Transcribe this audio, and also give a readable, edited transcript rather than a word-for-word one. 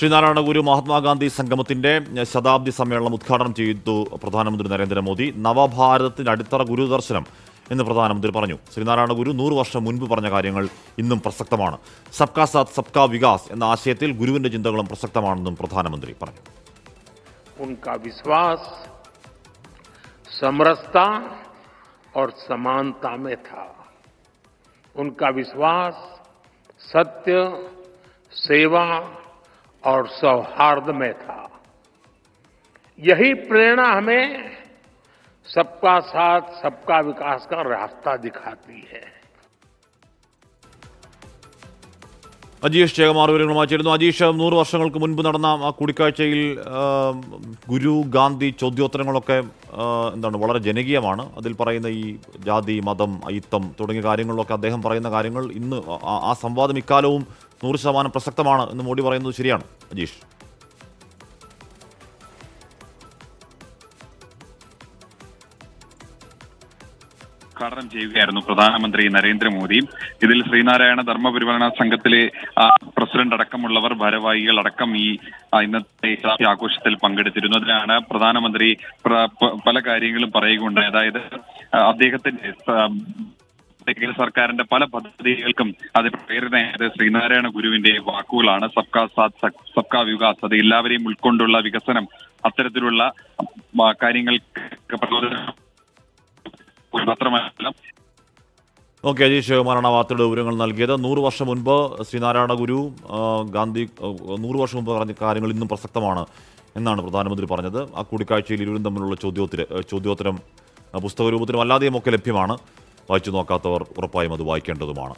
ശ്രീനാരായണ ഗുരു മഹാത്മാഗാന്ധി സംഗമത്തിന്റെ ശതാബ്ദി സമ്മേളനം ഉദ്ഘാടനം ചെയ്തു പ്രധാനമന്ത്രി നരേന്ദ്രമോദി. നവഭാരതത്തിന്റെ അടിത്തറ ഗുരുദർശനം എന്ന് പ്രധാനമന്ത്രി പറഞ്ഞു. ശ്രീനാരായണ ഗുരു 100 വർഷം മുൻപ് പറഞ്ഞ കാര്യങ്ങൾ ഇന്നും പ്രസക്തമാണ്. സബ്കാ സാത്ത് സബ്കാ വികാസ് എന്ന ആശയത്തിൽ ഗുരുവിന്റെ ചിന്തകളും പ്രസക്തമാണെന്നും പ്രധാനമന്ത്രി പറഞ്ഞു. उनका विश्वास समरसता और समानता में था. उनका विश्वास सत्य, सेवा और सौहार्द में था. यही प्रेरणा हमें सबका साथ सबका विकास का रास्ता दिखाती है. അജീഷ് ജയകുമാർ വിവരങ്ങളുമായി ചേരുന്നു. അജീഷ്, 100 വർഷങ്ങൾക്ക് മുൻപ് നടന്ന ആ കൂടിക്കാഴ്ചയിൽ ഗുരു ഗാന്ധി ചോദ്യോത്തരങ്ങളൊക്കെ വളരെ ജനകീയമാണ്. അതിൽ പറയുന്ന ഈ ജാതി, മതം, അയിത്തം തുടങ്ങിയ കാര്യങ്ങളിലൊക്കെ അദ്ദേഹം പറയുന്ന കാര്യങ്ങൾ ഇന്ന് ആ സംവാദം ഇക്കാലവും 100% പ്രസക്തമാണ് എന്ന് മോഡി പറയുന്നത് ശരിയാണ് അജീഷ്? ഉദ്ഘാടനം ചെയ്യുകയായിരുന്നു പ്രധാനമന്ത്രി നരേന്ദ്രമോദി. ഇതിൽ ശ്രീനാരായണ ധർമ്മപരിപാലന സംഘത്തിലെ പ്രസിഡന്റ് അടക്കമുള്ളവർ, ഭാരവാഹികൾ അടക്കം ഈ ഇന്നത്തെ ആഘോഷത്തിൽ പങ്കെടുത്തിരുന്നു. അതിലാണ് പ്രധാനമന്ത്രി പല കാര്യങ്ങളും പറയുകയുണ്ടായി. അതായത് അദ്ദേഹത്തിന്റെ കേന്ദ്ര സർക്കാരിന്റെ പല പദ്ധതികൾക്കും അത് പ്രേരണയായത് ശ്രീനാരായണ ഗുരുവിന്റെ വാക്കുകളാണ്. സബ്കാ സാത്ത് സബ്കാ വികാസ്, അത് എല്ലാവരെയും ഉൾക്കൊണ്ടുള്ള വികസനം, അത്തരത്തിലുള്ള കാര്യങ്ങൾക്ക് പ്രചോദനം മാത്രമല്ല. ഓക്കെ, അജീഷ് ജയകുമാറാണ് വാർത്തയുടെ വിവരങ്ങൾ നൽകിയത്. 100 വർഷം മുൻപ് ശ്രീനാരായണ ഗുരു ഗാന്ധി 100 വർഷം മുമ്പ് പറഞ്ഞ കാര്യങ്ങൾ ഇന്നും പ്രസക്തമാണ് എന്നാണ് പ്രധാനമന്ത്രി പറഞ്ഞത്. ആ കൂടിക്കാഴ്ചയിൽ ഇരുവരും തമ്മിലുള്ള ചോദ്യോത്തരം പുസ്തക രൂപത്തിലും അല്ലാതെയും ഒക്കെ ലഭ്യമാണ്. വായിച്ചു നോക്കാത്തവർ ഉറപ്പായും അത് വായിക്കേണ്ടതുമാണ്.